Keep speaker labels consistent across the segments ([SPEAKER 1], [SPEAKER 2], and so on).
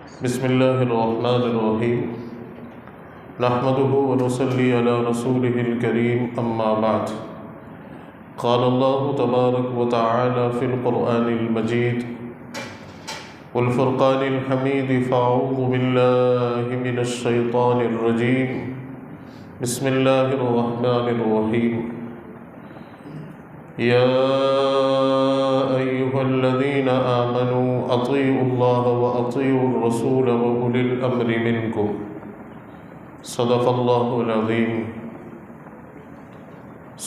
[SPEAKER 1] بسم اللہ الرحمن الرحیم نحمده ونصلی علی رسوله الکریم اما بعد قال اللہ تبارک وتعالی فی القرآن المجید والفرقان الحمید فاعوذ باللہ من الشیطان الرجیم بسم اللہ الرحمن الرحیم یا ایہا الذین آمنوا اطیعوا اللہ واطیعوا الرسول واولی الامر منکم صدق اللہ العظیم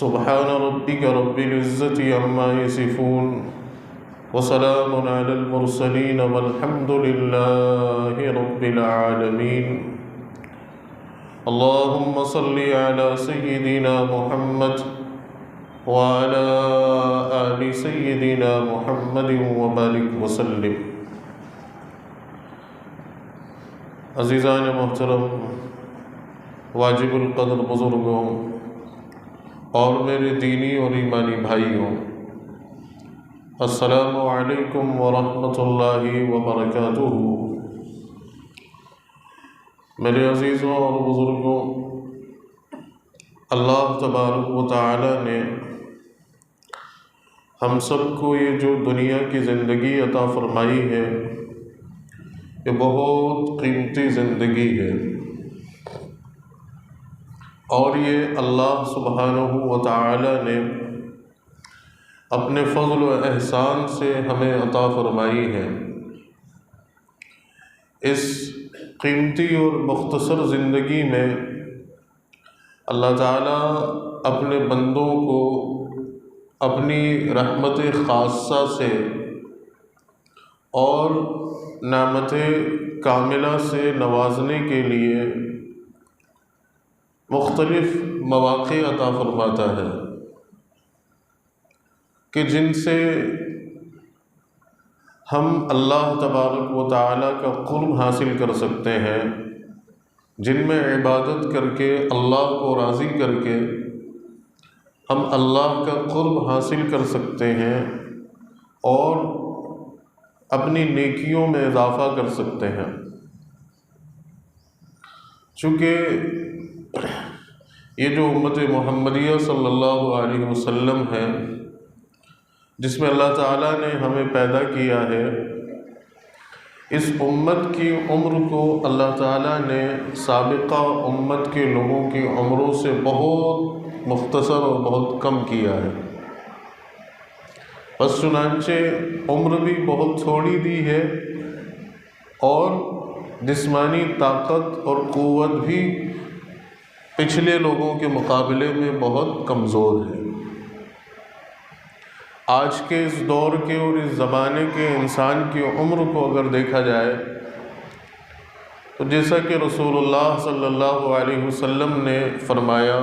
[SPEAKER 1] سبحان ربک رب العزة عما یصفون وسلام علی المرسلین والحمد للہ رب العالمین اللہم صل علی سیدنا محمد وعلى آل سيدنا محمد وبارک وسلم۔ عزیزان محترم، واجب القدر بزرگوں اور میرے دینی اور ایمانی بھائیوں، السلام علیکم ورحمۃ اللہ وبرکاتہ۔ میرے عزیزوں اور بزرگوں، اللہ تبارک و تعالی نے ہم سب کو یہ جو دنیا کی زندگی عطا فرمائی ہے، یہ بہت قیمتی زندگی ہے، اور یہ اللہ سبحانہ و تعالی نے اپنے فضل و احسان سے ہمیں عطا فرمائی ہے۔ اس قیمتی اور مختصر زندگی میں اللہ تعالیٰ اپنے بندوں کو اپنی رحمت خاصہ سے اور نعمت کاملہ سے نوازنے کے لیے مختلف مواقع عطا فرماتا ہے کہ جن سے ہم اللہ تبارک و تعالیٰ کا قرب حاصل کر سکتے ہیں، جن میں عبادت کر کے اللہ کو راضی کر کے ہم اللہ کا قرب حاصل کر سکتے ہیں اور اپنی نیکیوں میں اضافہ کر سکتے ہیں۔ چونکہ یہ جو امت محمدیہ صلی اللہ علیہ وسلم ہے، جس میں اللہ تعالیٰ نے ہمیں پیدا کیا ہے، اس امت کی عمر کو اللہ تعالیٰ نے سابقہ امت کے لوگوں کی عمروں سے بہت مختصر اور بہت کم کیا ہے، بس چنانچہ عمر بھی بہت تھوڑی دی ہے اور جسمانی طاقت اور قوت بھی پچھلے لوگوں کے مقابلے میں بہت کمزور ہے۔ آج کے اس دور کے اور اس زمانے کے انسان کی عمر کو اگر دیکھا جائے تو جیسا کہ رسول اللہ صلی اللہ علیہ وسلم نے فرمایا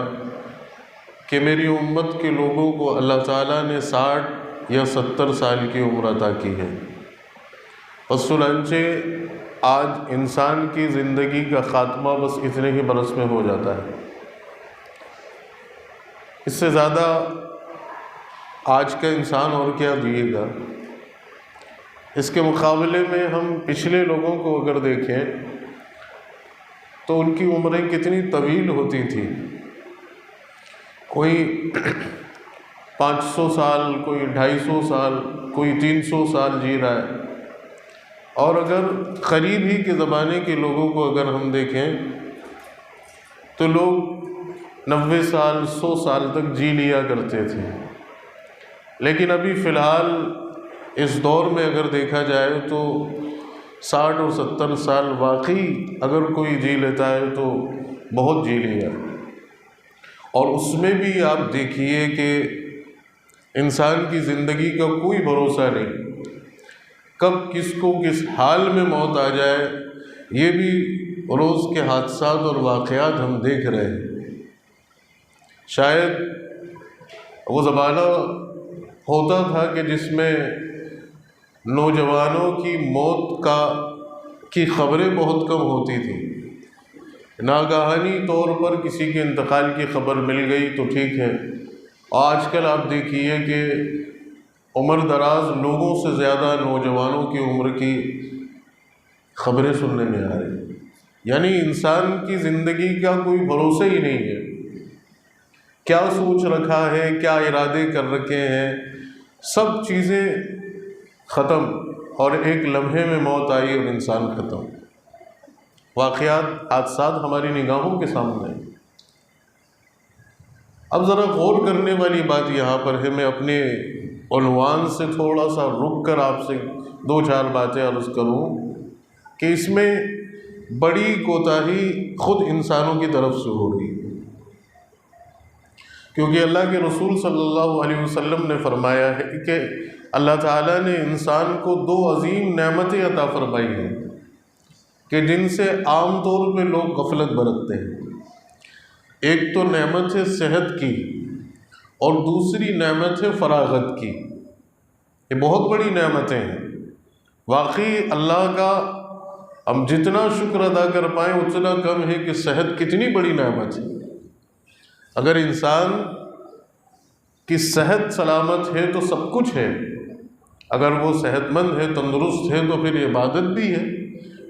[SPEAKER 1] کہ میری امت کے لوگوں کو اللہ تعالیٰ نے 60 یا 70 سال کی عمر عطا کی ہے، بس چنانچہ آج انسان کی زندگی کا خاتمہ بس اتنے ہی برس میں ہو جاتا ہے۔ اس سے زیادہ آج کا انسان اور کیا جیے گا؟ اس کے مقابلے میں ہم پچھلے لوگوں کو اگر دیکھیں تو ان کی عمریں کتنی طویل ہوتی تھیں، کوئی 500 سال، کوئی 250 سال، کوئی 300 سال جی رہا ہے، اور اگر قریب ہی کے زمانے کے لوگوں کو اگر ہم دیکھیں تو لوگ 90 سال 100 سال تک جی لیا کرتے تھے، لیکن ابھی فی الحال اس دور میں اگر دیکھا جائے تو 60 اور 70 سال واقعی اگر کوئی جی لیتا ہے تو بہت جی لیا، اور اس میں بھی آپ دیکھیے کہ انسان کی زندگی کا کوئی بھروسہ نہیں، کب کس کو کس حال میں موت آ جائے یہ بھی روز کے حادثات اور واقعات ہم دیکھ رہے ہیں۔ شاید وہ زمانہ ہوتا تھا کہ جس میں نوجوانوں کی موت کی خبریں بہت کم ہوتی تھیں، ناگہانی طور پر کسی کے انتقال کی خبر مل گئی تو ٹھیک ہے۔ آج کل آپ دیکھیے کہ عمر دراز لوگوں سے زیادہ نوجوانوں کی عمر کی خبریں سننے میں آ رہی ہیں۔ یعنی انسان کی زندگی کا کوئی بھروسہ ہی نہیں ہے، کیا سوچ رکھا ہے، کیا ارادے کر رکھے ہیں، سب چیزیں ختم، اور ایک لمحے میں موت آئی اور انسان ختم۔ واقعات، حادثات ہماری نگاہوں کے سامنے ہیں۔ اب ذرا غور کرنے والی بات یہاں پر ہے، میں اپنے عنوان سے تھوڑا سا رک کر آپ سے دو چار باتیں عرض کروں کہ اس میں بڑی کوتاہی خود انسانوں کی طرف سے ہو رہی ہے، کیونکہ اللہ کے رسول صلی اللہ علیہ وسلم نے فرمایا ہے کہ اللہ تعالیٰ نے انسان کو دو عظیم نعمتیں عطا فرمائی ہیں کہ جن سے عام طور پہ لوگ غفلت برتتے ہیں۔ ایک تو نعمت ہے صحت کی، اور دوسری نعمت ہے فراغت کی۔ یہ بہت بڑی نعمتیں ہیں، واقعی اللہ کا ہم جتنا شکر ادا کر پائیں اتنا کم ہے کہ صحت کتنی بڑی نعمت ہے۔ اگر انسان کی صحت سلامت ہے تو سب کچھ ہے، اگر وہ صحت مند ہے، تندرست ہے، تو پھر عبادت بھی ہے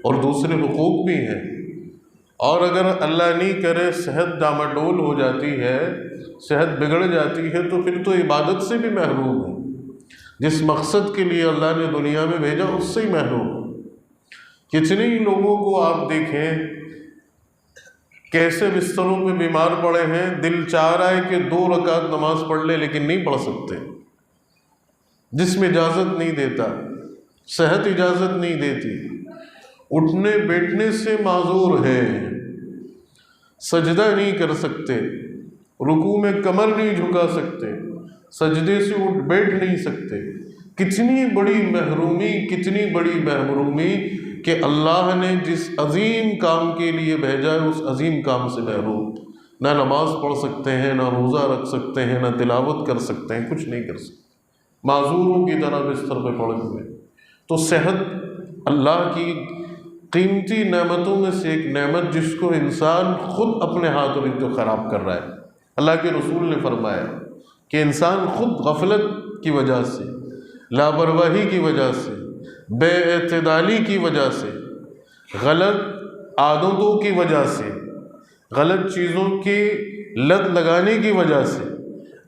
[SPEAKER 1] اور دوسرے حقوق بھی ہیں۔ اور اگر اللہ نہیں کرے صحت ڈاماڈول ہو جاتی ہے، صحت بگڑ جاتی ہے، تو پھر تو عبادت سے بھی محروم ہے، جس مقصد کے لیے اللہ نے دنیا میں بھیجا اس سے ہی محروم ہے۔ کتنے ہی لوگوں کو آپ دیکھیں کیسے بستروں پہ بیمار پڑے ہیں، دل چاہ رہا ہے کہ 2 رکعت نماز پڑھ لے، لیکن نہیں پڑھ سکتے، جسم اجازت نہیں دیتا، صحت اجازت نہیں دیتی، اٹھنے بیٹھنے سے معذور ہے، سجدہ نہیں کر سکتے، رکوع میں کمر نہیں جھکا سکتے، سجدے سے اٹھ بیٹھ نہیں سکتے۔ کتنی بڑی محرومی، کتنی بڑی محرومی کہ اللہ نے جس عظیم کام کے لیے بھیجا ہے اس عظیم کام سے محروم، نہ نماز پڑھ سکتے ہیں، نہ روزہ رکھ سکتے ہیں، نہ تلاوت کر سکتے ہیں، کچھ نہیں کر سکتے، معذوروں کی طرح بستر پہ پڑے ہوئے۔ تو صحت اللہ کی قیمتی نعمتوں میں سے ایک نعمت، جس کو انسان خود اپنے ہاتھوں سے خراب کر رہا ہے۔ اللہ کے رسول نے فرمایا کہ انسان خود غفلت کی وجہ سے، لاپرواہی کی وجہ سے، بے اعتدالی کی وجہ سے، غلط عادتوں کی وجہ سے، غلط چیزوں کی لت لگانے کی وجہ سے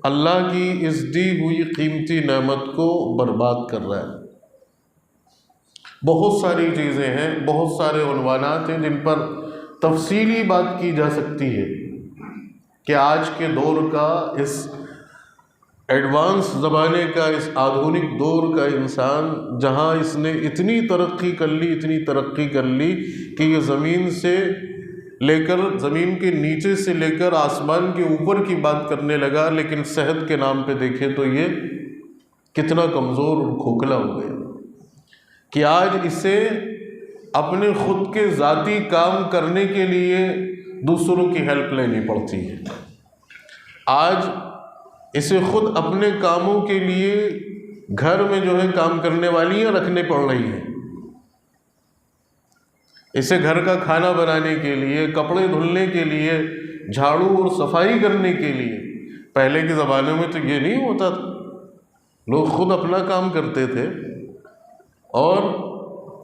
[SPEAKER 1] اللہ کی اس دی ہوئی قیمتی نعمت کو برباد کر رہا ہے۔ بہت ساری چیزیں ہیں، بہت سارے عنوانات ہیں جن پر تفصیلی بات کی جا سکتی ہے کہ آج کے دور کا، اس ایڈوانس زمانے کا، اس آدھونک دور کا انسان، جہاں اس نے اتنی ترقی کر لی، اتنی ترقی کر لی کہ یہ زمین سے لے کر، زمین کے نیچے سے لے کر آسمان کے اوپر کی بات کرنے لگا، لیکن صحت کے نام پہ دیکھیں تو یہ کتنا کمزور اور کھوکھلا ہو گیا کہ آج اسے اپنے خود کے ذاتی کام کرنے کے لیے دوسروں کی ہیلپ لینی پڑتی ہے۔ آج اسے خود اپنے کاموں کے لیے گھر میں جو ہے کام کرنے والیاں رکھنے پڑ رہی ہیں، اسے گھر کا کھانا بنانے کے لیے، کپڑے دھلنے کے لیے، جھاڑو اور صفائی کرنے کے لیے۔ پہلے کے زمانے میں تو یہ نہیں ہوتا تھا، لوگ خود اپنا کام کرتے تھے، اور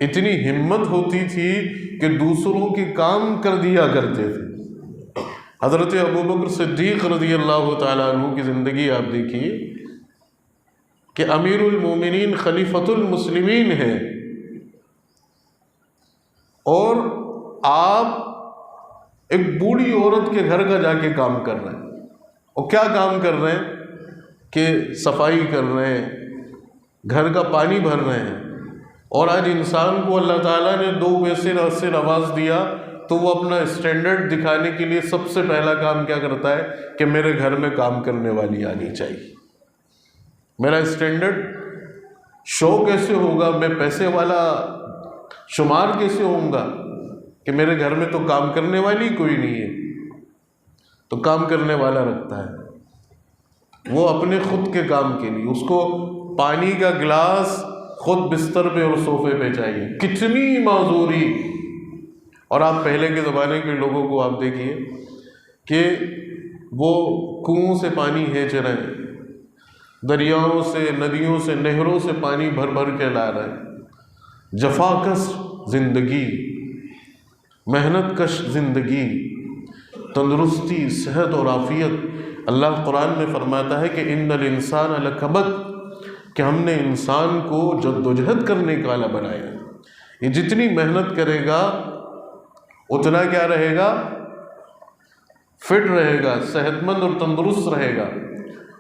[SPEAKER 1] اتنی ہمت ہوتی تھی کہ دوسروں کے کام کر دیا کرتے تھے۔ حضرت ابوبکر صدیق رضی اللہ تعالیٰ عنہ کی زندگی آپ دیکھیے کہ امیر المومنین خلیفۃ المسلمین ہیں، اور آپ ایک بوڑھی عورت کے گھر کا جا کے کام کر رہے ہیں، اور کیا کام کر رہے ہیں کہ صفائی کر رہے ہیں، گھر کا پانی بھر رہے ہیں۔ اور آج انسان کو اللہ تعالیٰ نے 2 پیسے سے نواز دیا تو وہ اپنا اسٹینڈرڈ دکھانے کے لیے سب سے پہلا کام کیا کرتا ہے کہ میرے گھر میں کام کرنے والی آنی چاہیے۔ میرا اسٹینڈرڈ شو کیسے ہوگا، میں پیسے والا شمار کیسے ہوں گا کہ میرے گھر میں تو کام کرنے والی کوئی نہیں ہے، تو کام کرنے والا رکھتا ہے وہ اپنے خود کے کام کے لیے، اس کو پانی کا گلاس خود بستر پہ اور صوفے پہ چاہیے۔ کتنی معذوری! اور آپ پہلے کے زمانے کے لوگوں کو آپ دیکھیے کہ وہ کنویں سے پانی کھینچ رہے ہیں، دریاؤں سے، ندیوں سے، نہروں سے پانی بھر بھر کے لا رہے ہیں، جفاکش زندگی، محنت کش زندگی، تندرستی، صحت اور عافیت۔ اللہ قرآن میں فرماتا ہے کہ ان الانسان لکبد، کہ ہم نے انسان کو جد و جہد کرنے والا بنایا۔ یہ جتنی محنت کرے گا اتنا کیا رہے گا؟ فٹ رہے گا، صحت مند اور تندرست رہے گا۔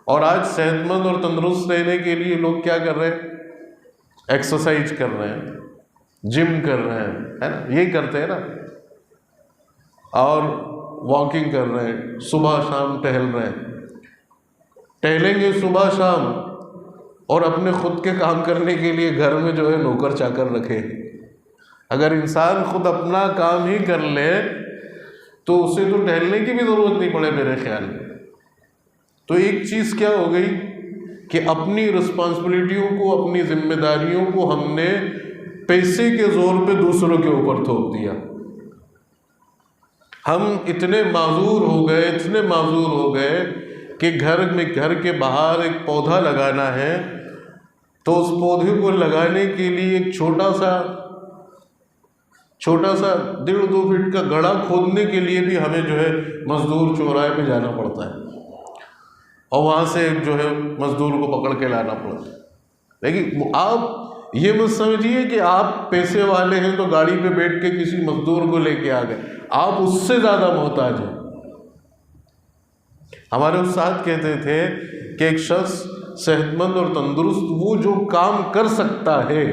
[SPEAKER 1] اور آج صحت مند اور تندرست رہنے کے لیے لوگ کیا کر رہے ہیں؟ ایکسرسائز کر رہے ہیں، جم کر رہے ہیں، ہے نا؟ یہی کرتے ہیں نا، اور واکنگ کر رہے ہیں، صبح شام ٹہل رہے ہیں۔ ٹہلیں گے صبح شام اور اپنے خود کے کام کرنے کے لیے گھر میں جو ہے نوکر چاکر رکھے۔ اگر انسان خود اپنا کام ہی کر لے تو اسے تو ٹہلنے کی بھی ضرورت نہیں پڑے میرے خیال میں۔ تو ایک چیز کیا ہو گئی کہ اپنی رسپانسبلٹیوں کو، اپنی ذمہ داریوں کو ہم نے پیسے کے زور پہ دوسروں کے اوپر تھوپ دیا۔ ہم اتنے معذور ہو گئے، اتنے معذور ہو گئے کہ گھر کے باہر ایک پودا لگانا ہے تو اس پودے کو لگانے کے لیے ایک چھوٹا سا 1.5-2 فٹ کا گڑھا کھودنے کے لیے بھی ہمیں جو ہے مزدور چوراہے پہ جانا پڑتا ہے، اور وہاں سے جو ہے مزدور کو پکڑ کے لانا پڑتا ہے۔ لیکن آپ یہ مت سمجھیے کہ آپ پیسے والے ہیں تو گاڑی پہ بیٹھ کے کسی مزدور کو لے کے آ گئے، آپ اس سے زیادہ محتاج ہیں۔ ہمارے استاد کہتے تھے کہ ایک شخص صحت مند اور تندرست وہ جو کام کر سکتا ہے،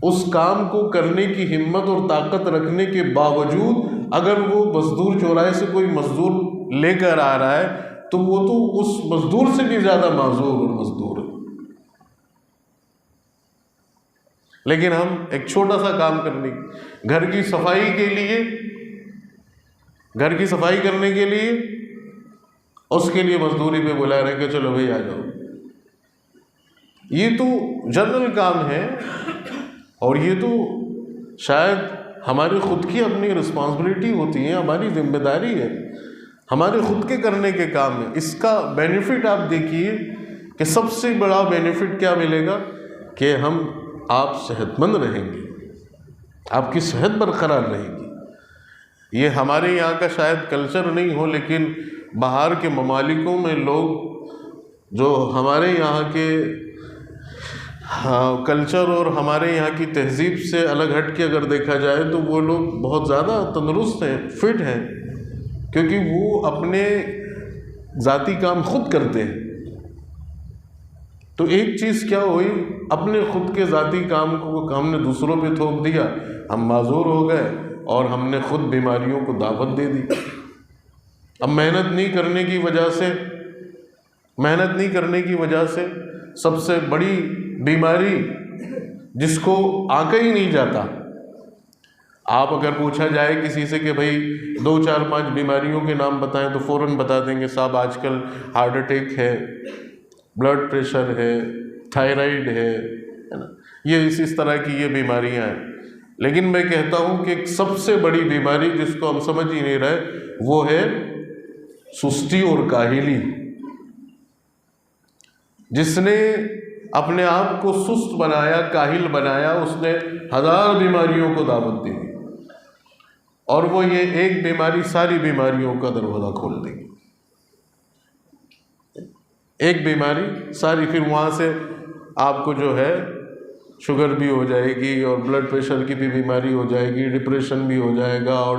[SPEAKER 1] اس کام کو کرنے کی ہمت اور طاقت رکھنے کے باوجود اگر وہ مزدور چوراہے سے کوئی مزدور لے کر آ رہا ہے تو وہ تو اس مزدور سے بھی زیادہ معذور اور مزدور ہے۔ لیکن ہم ایک چھوٹا سا کام کرنے، گھر کی صفائی کے لیے، گھر کی صفائی کرنے کے لیے اس کے لیے مزدوری پہ بلا رہے کہ چلو بھائی آ جاؤ۔ یہ تو جنرل کام ہے، اور یہ تو شاید ہماری خود کی اپنی رسپانسبلٹی ہوتی ہے، ہماری ذمہ داری ہے، ہمارے خود کے کرنے کے کام ہے۔ اس کا بینیفٹ آپ دیکھیے کہ سب سے بڑا بینیفٹ کیا ملے گا کہ آپ صحت مند رہیں گے، آپ کی صحت برقرار رہے گی۔ یہ ہمارے یہاں کا شاید کلچر نہیں ہو، لیکن باہر کے ممالکوں میں لوگ جو ہمارے یہاں کے کلچر اور ہمارے یہاں کی تہذیب سے الگ ہٹ کے اگر دیکھا جائے تو وہ لوگ بہت زیادہ تندرست ہیں، فٹ ہیں، کیونکہ وہ اپنے ذاتی کام خود کرتے ہیں۔ تو ایک چیز کیا ہوئی، اپنے خود کے ذاتی کام کو ہم نے دوسروں پہ تھوپ دیا، ہم معذور ہو گئے اور ہم نے خود بیماریوں کو دعوت دے دی۔ اب محنت نہیں کرنے کی وجہ سے سب سے بڑی بیماری جس کو آنکا ہی نہیں جاتا، آپ اگر پوچھا جائے کسی سے کہ بھائی 2 4 5 بیماریوں کے نام بتائیں تو فوراً بتا دیں گے صاحب آج کل ہارٹ اٹیک ہے، بلڈ پریشر ہے، تھائرائیڈ ہے نا، یہ اس طرح کی یہ بیماریاں ہیں۔ لیکن میں کہتا ہوں کہ ایک سب سے بڑی بیماری جس کو ہم سمجھ ہی نہیں رہے وہ ہے سستی اور کاہلی۔ جس نے اپنے آپ کو سست بنایا، کاہل بنایا، اس نے 1000 بیماریوں کو دعوت دی، اور وہ یہ ایک بیماری ساری بیماریوں کا دروازہ کھول دے گی۔ ایک بیماری ساری، پھر وہاں سے آپ کو جو ہے شوگر بھی ہو جائے گی اور بلڈ پریشر کی بھی بیماری ہو جائے گی، ڈپریشن بھی ہو جائے گا، اور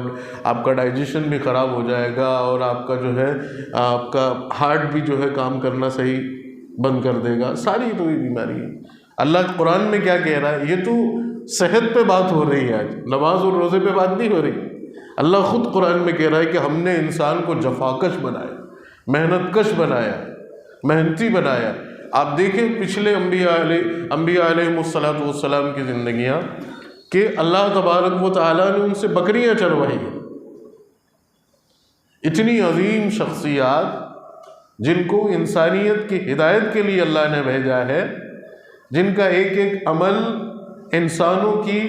[SPEAKER 1] آپ کا ڈائجیشن بھی خراب ہو جائے گا، اور آپ کا جو ہے آپ کا ہارٹ بھی جو ہے کام کرنا صحیح بند کر دے گا۔ ساری تو یہ بیماری ہے۔ اللہ قرآن میں کیا کہہ رہا ہے؟ یہ تو صحت پہ بات ہو رہی ہے، آج نماز اور روزے پہ بات نہیں ہو رہی۔ اللہ خود قرآن میں کہہ رہا ہے کہ ہم نے انسان کو جفاکش بنایا، محنت کش بنایا، محنتی بنایا۔ آپ دیکھیں پچھلے انبیاء علیہ السلام کی زندگیاں کہ اللہ تبارک و تعالیٰ نے ان سے بکریاں چروائی۔ اتنی عظیم شخصیات جن کو انسانیت کی ہدایت کے لیے اللہ نے بھیجا ہے، جن کا ایک ایک عمل انسانوں کی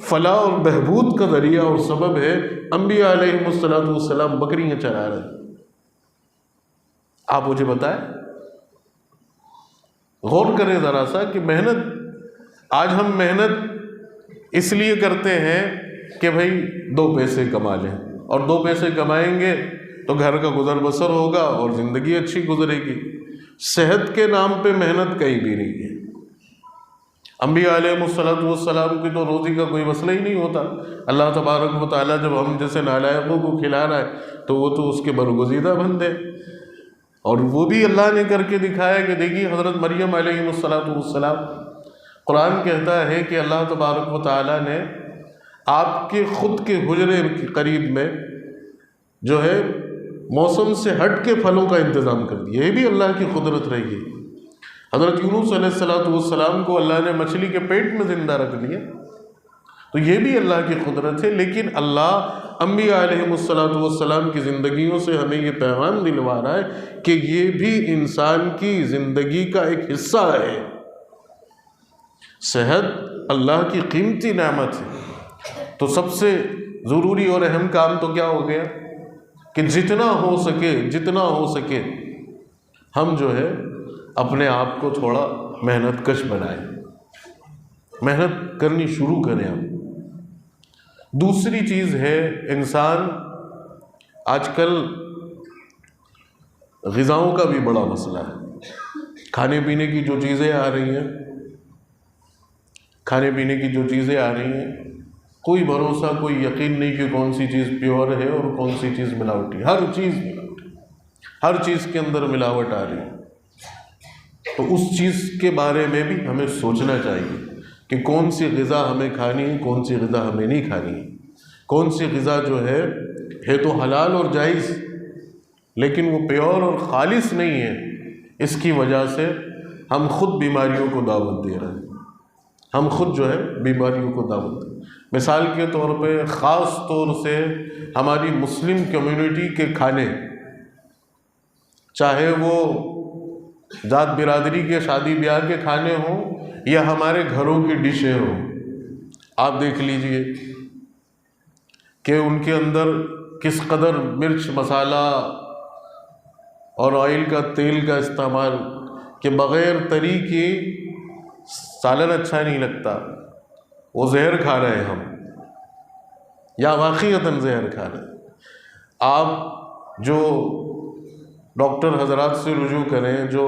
[SPEAKER 1] فلاح اور بہبود کا ذریعہ اور سبب ہے، انبیاء علیہ السلام بکریاں چرا رہے ہیں۔ آپ مجھے بتائیں، غور کریں ذرا سا کہ محنت، آج ہم محنت اس لیے کرتے ہیں کہ بھائی 2 پیسے کما لیں، اور 2 پیسے کمائیں گے تو گھر کا گزر بسر ہوگا اور زندگی اچھی گزرے گی۔ صحت کے نام پہ محنت کہیں بھی نہیں ہے۔ انبیاء علیہ السلام کی تو روزی کا کوئی مسئلہ ہی نہیں ہوتا۔ اللہ تبارک و تعالیٰ جب ہم جیسے نالائقوں کو کھلا رہا ہے تو وہ تو اس کے برگزیدہ بندے، اور وہ بھی اللہ نے کر کے دکھایا کہ دیکھیے حضرت مریم علیہ السلام، قرآن کہتا ہے کہ اللہ تبارک و تعالیٰ نے آپ کے خود کے حجرے کے قریب میں جو ہے موسم سے ہٹ کے پھلوں کا انتظام کر دیا۔ یہ بھی اللہ کی قدرت رہی۔ حضرت یونس علیہ السلام کو اللہ نے مچھلی کے پیٹ میں زندہ رکھ دیا، تو یہ بھی اللہ کی قدرت ہے۔ لیکن اللہ انبیاء علیہ السلام کی زندگیوں سے ہمیں یہ پیغام دلوا رہا ہے کہ یہ بھی انسان کی زندگی کا ایک حصہ ہے۔ صحت اللہ کی قیمتی نعمت ہے، تو سب سے ضروری اور اہم کام تو کیا ہو گیا کہ جتنا ہو سکے ہم جو ہے اپنے آپ کو تھوڑا محنت کش بنائیں، محنت کرنی شروع کریں ہم۔ دوسری چیز ہے، انسان آج کل غذاؤں کا بھی بڑا مسئلہ ہے۔ کھانے پینے کی جو چیزیں آ رہی ہیں کوئی بھروسہ، کوئی یقین نہیں کہ کون سی چیز پیور ہے اور کون سی چیز ملاوٹی۔ ہر چیز ملاوٹی، ہر چیز کے اندر ملاوٹ آ رہی ہے۔ تو اس چیز کے بارے میں بھی ہمیں سوچنا چاہیے کہ کون سی غذا ہمیں کھانی ہے، کون سی غذا ہمیں نہیں کھانی ہے۔ کون سی غذا جو ہے تو حلال اور جائز، لیکن وہ پیور اور خالص نہیں ہے، اس کی وجہ سے ہم خود بیماریوں کو دعوت دے رہے ہیں۔ ہم خود جو ہے بیماریوں کو دعوت دے رہے ہیں۔ مثال کے طور پہ خاص طور سے ہماری مسلم کمیونٹی کے کھانے، چاہے وہ ذات برادری کے شادی بیاہ کے کھانے ہوں یا ہمارے گھروں کی ڈشیں ہوں، آپ دیکھ لیجئے کہ ان کے اندر کس قدر مرچ مسالہ اور آئل کا، تیل کا استعمال، کہ بغیر تری کے سالن اچھا نہیں لگتا۔ وہ زہر کھا رہے ہیں ہم، یا واقعتاً زہر کھا رہے ہیں۔ آپ جو ڈاکٹر حضرات سے رجوع کریں، جو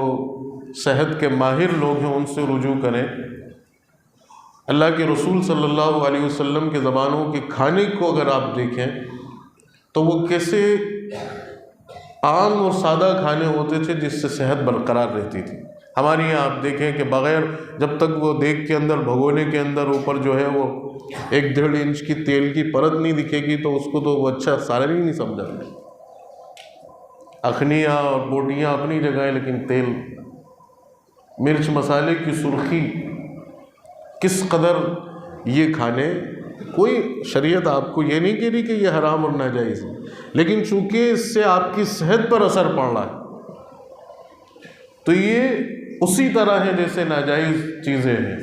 [SPEAKER 1] صحت کے ماہر لوگ ہیں ان سے رجوع کریں۔ اللہ کے رسول صلی اللہ علیہ وسلم کے زمانوں کے کھانے کو اگر آپ دیکھیں تو وہ کیسے عام اور سادہ کھانے ہوتے تھے جس سے صحت برقرار رہتی تھی۔ ہمارے یہاں آپ دیکھیں کہ بغیر، جب تک وہ دیگ کے اندر، بھگونے کے اندر اوپر جو ہے وہ 1.5 انچ کی تیل کی پرت نہیں دکھے گی تو اس کو تو وہ اچھا سالن ہی نہیں سمجھا۔ اخنیاں اور بوٹیاں اپنی جگہ ہیں، لیکن تیل، مرچ مسالے کی سرخی، کس قدر یہ کھانے، کوئی شریعت آپ کو یہ نہیں کہہ رہی کہ یہ حرام اور ناجائز ہے، لیکن چونکہ اس سے آپ کی صحت پر اثر پڑ رہا ہے تو یہ اسی طرح ہے جیسے ناجائز چیزیں ہیں۔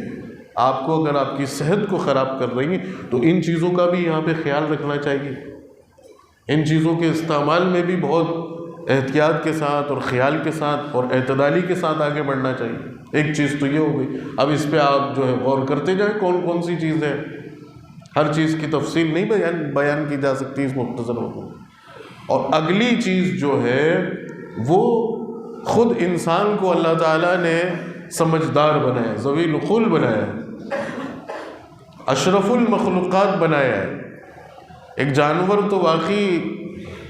[SPEAKER 1] آپ کو اگر آپ کی صحت کو خراب کر رہی ہیں تو ان چیزوں کا بھی یہاں پہ خیال رکھنا چاہیے۔ ان چیزوں کے استعمال میں بھی بہت احتیاط کے ساتھ اور خیال کے ساتھ اور اعتدالی کے ساتھ آگے بڑھنا چاہیے۔ ایک چیز تو یہ ہو گئی، اب اس پہ آپ جو ہے غور کرتے جائیں کون کون سی چیزیں ہیں۔ ہر چیز کی تفصیل نہیں بیان کی جا سکتی اس مختصر وقت میں۔ اور اگلی چیز جو ہے وہ خود انسان کو اللہ تعالیٰ نے سمجھدار بنایا، ذوی العقول بنایا، اشرف المخلوقات بنایا ہے۔ ایک جانور تو واقعی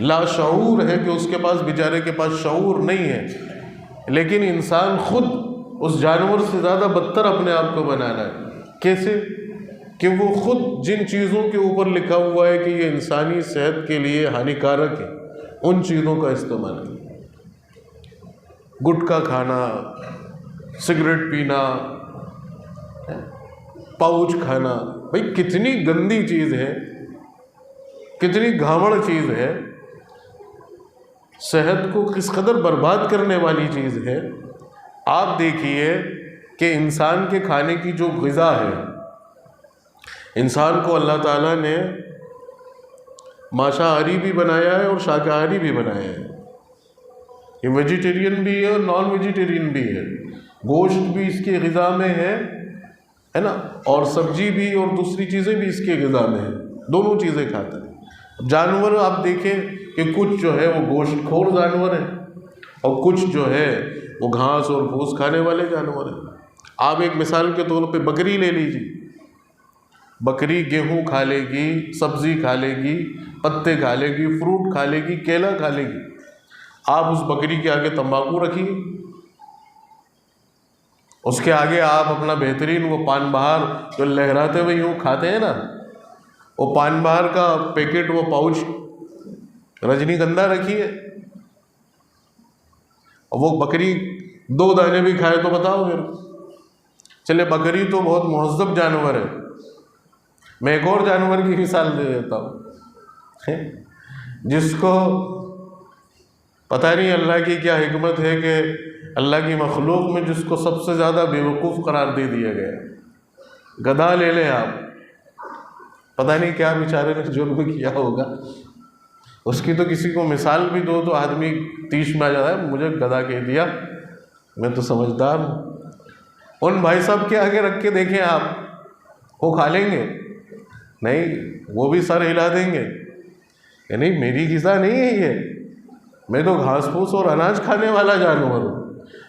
[SPEAKER 1] لاشعور ہے کہ اس کے پاس، بیچارے کے پاس شعور نہیں ہے، لیکن انسان خود اس جانور سے زیادہ بدتر اپنے آپ کو بنانا ہے۔ کیسے؟ کہ وہ خود جن چیزوں کے اوپر لکھا ہوا ہے کہ یہ انسانی صحت کے لیے ہانیکارک ہے، ان چیزوں کا استعمال کرے۔ گٹکا کھانا، سگریٹ پینا، پاؤچ کھانا، بھئی کتنی گندی چیز ہے، کتنی گھاوڑ چیز ہے، صحت کو کس قدر برباد کرنے والی چیز ہے۔ آپ دیکھیے کہ انسان کے کھانے کی جو غذا ہے، انسان کو اللہ تعالیٰ نے مانساہاری بھی بنایا ہے اور شاکاہاری بھی بنایا ہے۔ یہ ویجیٹیرین بھی ہے اور نان ویجیٹیرین بھی ہے۔ گوشت بھی اس کی غذا میں ہے ہے نا، اور سبزی بھی اور دوسری چیزیں بھی اس کے غذا میں ہیں، دونوں چیزیں کھاتا ہے۔ جانور آپ دیکھیں کہ کچھ جو ہے وہ گوشت خور جانور ہیں اور کچھ جو ہے وہ گھاس اور پھوس کھانے والے جانور ہیں۔ آپ ایک مثال کے طور پہ بکری لے لیجیے، بکری گیہوں کھا لے گی، سبزی کھا لے گی، پتے کھا لے گی، فروٹ کھا لے گی، کیلا کھا لے گی۔ آپ اس بکری کے آگے تمباکو رکھیے، اس کے آگے آپ اپنا بہترین وہ پان بہار جو لہراتے ہوئے یوں کھاتے ہیں نا، وہ پان بہار کا پیکٹ، وہ پاؤچ رجنی گندھا رکھیے، اور وہ بکری 2 دانے بھی کھائے تو بتاؤ پھر۔ چلے بکری تو بہت مہذب جانور ہے، میں ایک اور جانور کی مثال دے دیتا ہوں جس کو پتہ نہیں اللہ کی کیا حکمت ہے کہ اللہ کی مخلوق میں جس کو سب سے زیادہ بیوقوف قرار دے دیا گیا۔ گدھا لے لیں آپ، پتہ نہیں کیا بیچارے نے جرم کیا ہوگا، اس کی تو کسی کو مثال بھی دو تو آدمی تیش میں آ جاتا ہے، مجھے گدھا کہہ دیا، میں تو سمجھدار ہوں۔ ان بھائی صاحب کے آگے رکھ کے دیکھیں آپ، وہ کھا لیں گے؟ نہیں، وہ بھی سر ہلا دیں گے کہ نہیں میری غذا نہیں ہے یہ، میں تو گھاس پھوس اور اناج کھانے والا جانور ہوں۔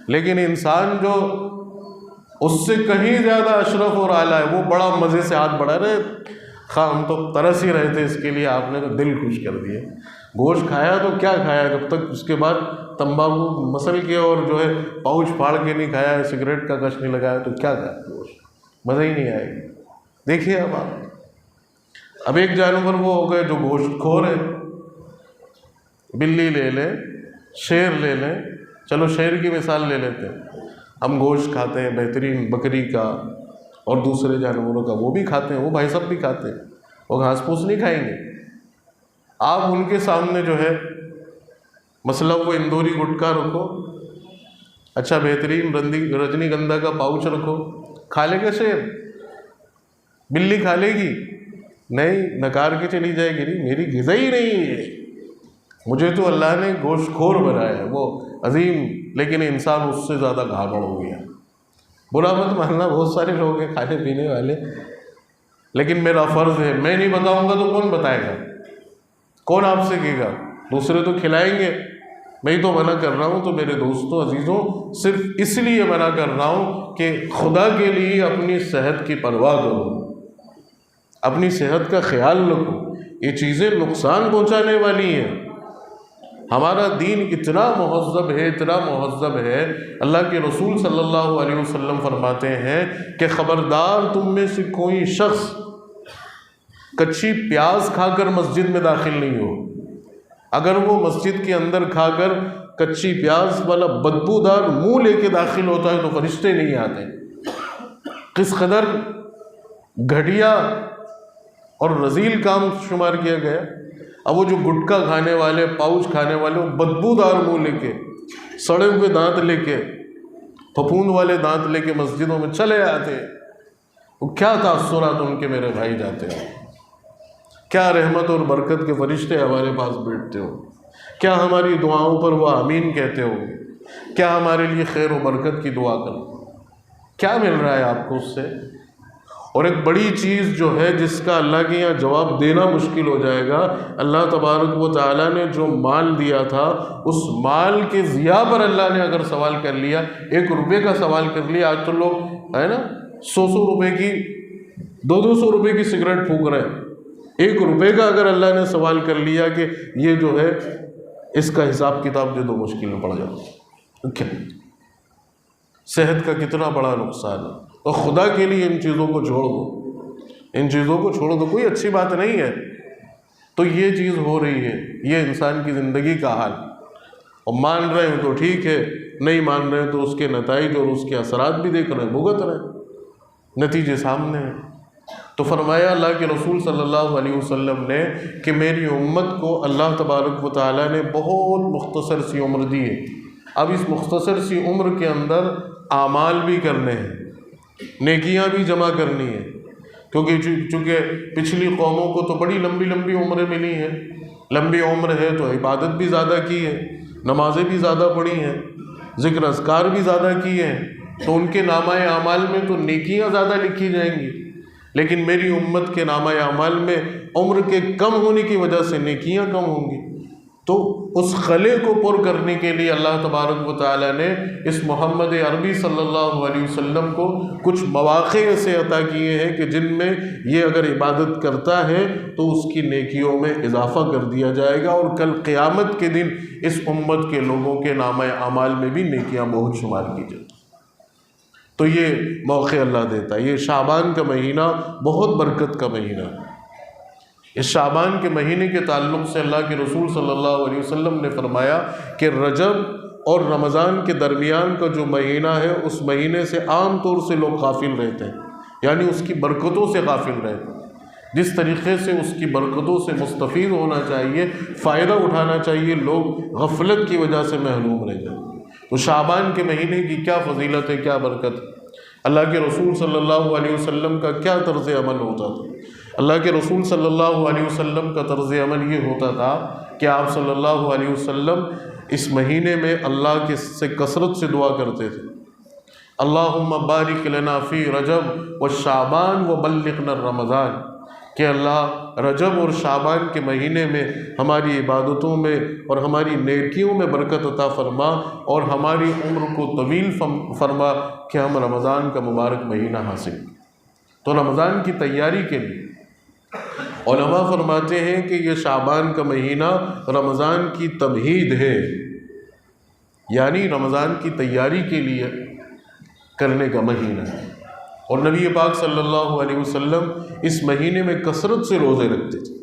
[SPEAKER 1] لیکن انسان جو اس سے کہیں زیادہ اشرف اور اعلیٰ ہے، وہ بڑا مزے سے ہاتھ بڑھا رہے، ہم تو ترس ہی رہے تھے اس کے لیے، آپ نے تو دل خوش کر دیا۔ گوشت کھایا تو کیا کھایا، جب تک اس کے بعد تمباکو مسل کے اور جو ہے پاؤچ پھاڑ کے نہیں کھایا، سگریٹ کا کش نہیں لگایا تو کیا کھایا، گوشت مزہ ہی نہیں آئے گا۔ دیکھیے اب آپ، اب ایک جانور وہ ہو گئے جو گوشت خور ہے، بلی لے لیں، شیر لے لیں، چلو شیر کی مثال لے لیتے ہیں، ہم گوشت کھاتے ہیں بہترین بکری کا اور دوسرے جانوروں کا، وہ بھی کھاتے ہیں، وہ بھائی صاحب بھی کھاتے ہیں، وہ گھاس پھوس نہیں کھائیں گے۔ آپ ان کے سامنے جو ہے مثلا وہ اندوری گٹکا رکھو، اچھا بہترین رجنی گندھا کا پاؤچ رکھو، کھا لے گا شیر؟ بلی کھا لے گی؟ نہیں، نکار کے چلی جائے گی، نہیں میری غذا ہی نہیں ہے، مجھے تو اللہ نے گوشت خور بنایا ہے، وہ عظیم، لیکن انسان اس سے زیادہ گھابڑ ہو گیا۔ برا مت ماننا، بہت سارے لوگ ہیں کھانے پینے والے، لیکن میرا فرض ہے، میں نہیں بتاؤں گا تو کون بتائے گا؟ کون آپ سے کہے گا؟ دوسرے تو کھلائیں گے، میں ہی تو منع کر رہا ہوں۔ تو میرے دوستوں عزیزوں، صرف اس لیے منع کر رہا ہوں کہ خدا کے لیے اپنی صحت کی پرواہ کرو، اپنی صحت کا خیال رکھو، یہ چیزیں نقصان پہنچانے والی ہیں۔ ہمارا دین اتنا مہذب ہے، اتنا مہذب ہے، اللہ کے رسول صلی اللہ علیہ وسلم فرماتے ہیں کہ خبردار تم میں سے کوئی شخص کچی پیاز کھا کر مسجد میں داخل نہیں ہو۔ اگر وہ مسجد کے اندر کھا کر کچی پیاز والا بدبودار منہ لے کے داخل ہوتا ہے تو فرشتے نہیں آتے۔ کس قدر گھٹیا اور رذیل کام شمار کیا گیا۔ اب وہ جو گٹکا کھانے والے، پاؤچ کھانے والے، وہ بدبودار منہ لے کے، سڑے ہوئے دانت لے کے، پھپھوند والے دانت لے کے مسجدوں میں چلے آتے، وہ کیا تاثرات ان کے میرے بھائی جاتے ہیں، کیا رحمت اور برکت کے فرشتے ہمارے پاس بیٹھتے ہو، کیا ہماری دعاؤں پر وہ آمین کہتے ہو، کیا ہمارے لیے خیر و برکت کی دعا کرو، کیا مل رہا ہے آپ کو اس سے؟ اور ایک بڑی چیز جو ہے جس کا اللہ کے یہاں جواب دینا مشکل ہو جائے گا، اللہ تبارک و تعالیٰ نے جو مال دیا تھا اس مال کے ضیاع پر اللہ نے اگر سوال کر لیا، 1 روپے کا سوال کر لیا، آج تو لوگ ہے نا 100 روپے کی 200 روپے کی سگریٹ پھونک رہے ہیں، 1 روپے کا اگر اللہ نے سوال کر لیا کہ یہ جو ہے اس کا حساب کتاب دے دو، مشکل میں پڑ جاؤ۔ صحت کا کتنا بڑا نقصان ہے، اور خدا کے لیے ان چیزوں کو چھوڑ دو، ان چیزوں کو چھوڑ دو، کوئی اچھی بات نہیں ہے۔ تو یہ چیز ہو رہی ہے، یہ انسان کی زندگی کا حال، اور مان رہے ہیں تو ٹھیک ہے، نہیں مان رہے ہیں تو اس کے نتائج اور اس کے اثرات بھی دیکھ رہے ہیں، بھگت رہے ہیں، نتیجے سامنے ہیں۔ تو فرمایا اللہ کے رسول صلی اللہ علیہ وسلم نے کہ میری امت کو اللہ تبارک و تعالیٰ نے بہت مختصر سی عمر دی ہے، اب اس مختصر سی عمر کے اندر اعمال بھی کرنے ہیں، نیکیاں بھی جمع کرنی ہیں، کیونکہ چونکہ پچھلی قوموں کو تو بڑی لمبی لمبی عمریں ملی ہیں، لمبی عمر ہے تو عبادت بھی زیادہ کی ہے، نمازیں بھی زیادہ پڑھی ہیں، ذکر اذکار بھی زیادہ کیے ہیں، تو ان کے نامہ اعمال میں تو نیکیاں زیادہ لکھی جائیں گی، لیکن میری امت کے نامہ اعمال میں عمر کے کم ہونے کی وجہ سے نیکیاں کم ہوں گی۔ تو اس خلے کو پر کرنے کے لیے اللہ تبارک و تعالیٰ نے اس محمد عربی صلی اللہ علیہ وسلم کو کچھ مواقع ایسے عطا کیے ہیں کہ جن میں یہ اگر عبادت کرتا ہے تو اس کی نیکیوں میں اضافہ کر دیا جائے گا، اور کل قیامت کے دن اس امت کے لوگوں کے نامہ اعمال میں بھی نیکیاں بہت شمار کی جائیں۔ تو یہ موقع اللہ دیتا ہے۔ یہ شعبان کا مہینہ بہت برکت کا مہینہ ہے۔ اس شعبان کے مہینے کے تعلق سے اللہ کے رسول صلی اللہ علیہ وسلم نے فرمایا کہ رجب اور رمضان کے درمیان کا جو مہینہ ہے اس مہینے سے عام طور سے لوگ غافل رہتے ہیں، یعنی اس کی برکتوں سے غافل رہتے ہیں۔ جس طریقے سے اس کی برکتوں سے مستفید ہونا چاہیے، فائدہ اٹھانا چاہیے، لوگ غفلت کی وجہ سے محروم رہ جائیں۔ تو شعبان کے مہینے کی کیا فضیلت ہے، کیا برکت ہے، اللہ کے رسول صلی اللہ علیہ وسلم کا کیا طرز عمل ہوتا تھا۔ اللہ کے رسول صلی اللہ علیہ وسلم کا طرز عمل یہ ہوتا تھا کہ آپ صلی اللہ علیہ وسلم اس مہینے میں اللہ کے سے کثرت سے دعا کرتے تھے، اللہم بارک لنا فی رجب و شعبان و بلغنا رمضان، کہ اللہ رجب اور شعبان کے مہینے میں ہماری عبادتوں میں اور ہماری نیکیوں میں برکت عطا فرما، اور ہماری عمر کو طویل فرما کہ ہم رمضان کا مبارک مہینہ حاصل کریں۔ تو رمضان کی تیاری کے لیے علماء فرماتے ہیں کہ یہ شعبان کا مہینہ رمضان کی تمہید ہے، یعنی رمضان کی تیاری کے لیے کرنے کا مہینہ ہے۔ اور نبی پاک صلی اللہ علیہ وسلم اس مہینے میں کثرت سے روزے رکھتے تھے۔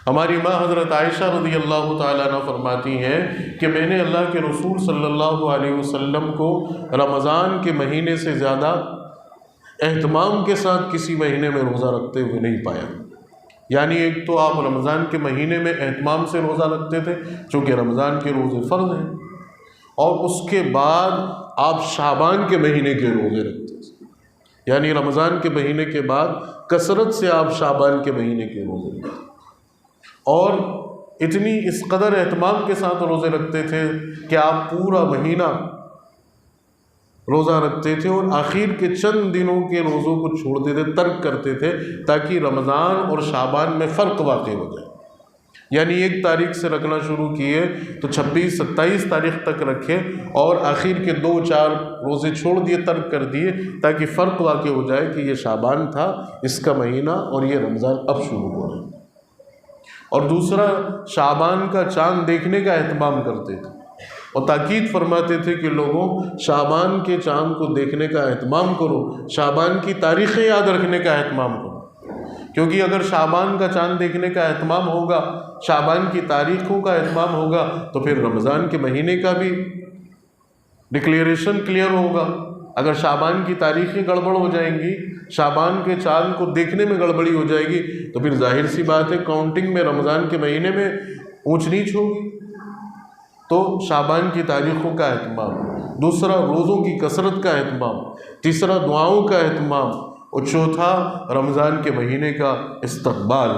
[SPEAKER 1] ہماری ماں حضرت عائشہ رضی اللہ تعالیٰ عنہ فرماتی ہیں کہ میں نے اللہ کے رسول صلی اللہ علیہ وسلم کو رمضان کے مہینے سے زیادہ اہتمام کے ساتھ کسی مہینے میں روزہ رکھتے ہوئے نہیں پایا۔ یعنی ایک تو آپ رمضان کے مہینے میں اہتمام سے روزہ رکھتے تھے چونکہ رمضان کے روزے فرض ہیں، اور اس کے بعد آپ شعبان کے مہینے کے روزے رکھتے تھے، یعنی رمضان کے مہینے کے بعد کثرت سے آپ شعبان کے مہینے کے روزے رکھتے تھے، اور اتنی اس قدر اہتمام کے ساتھ روزے رکھتے تھے کہ آپ پورا مہینہ روزہ رکھتے تھے، اور آخر کے چند دنوں کے روزوں کو چھوڑ دیتے، ترک کرتے تھے، تاکہ رمضان اور شعبان میں فرق واقع ہو جائے۔ یعنی 1 تاریخ سے رکھنا شروع کیے تو 26-27 تاریخ تک رکھے، اور آخر کے 2-4 روزے چھوڑ دیے، ترک کر دیے، تاکہ فرق واقع ہو جائے کہ یہ شعبان تھا اس کا مہینہ اور یہ رمضان اب شروع ہو رہا ہے۔ اور دوسرا، شعبان کا چاند دیکھنے کا اہتمام کرتے تھے، اور تاکید فرماتے تھے کہ لوگوں شعبان کے چاند کو دیکھنے کا اہتمام کرو، شعبان کی تاریخیں یاد رکھنے کا اہتمام کرو، کیونکہ اگر شعبان کا چاند دیکھنے کا اہتمام ہوگا، شعبان کی تاریخوں کا اہتمام ہوگا، تو پھر رمضان کے مہینے کا بھی ڈکلیریشن کلیئر ہوگا۔ اگر شعبان کی تاریخیں گڑبڑ ہو جائیں گی، شعبان کے چاند کو دیکھنے میں گڑبڑی ہو جائے گی، تو پھر ظاہر سی بات ہے کاؤنٹنگ میں رمضان کے مہینے میں اونچ نیچ ہوگی۔ تو شعبان کی تاریخوں کا اہتمام، دوسرا روزوں کی کثرت کا اہتمام، تیسرا دعاؤں کا اہتمام، اور چوتھا رمضان کے مہینے کا استقبال،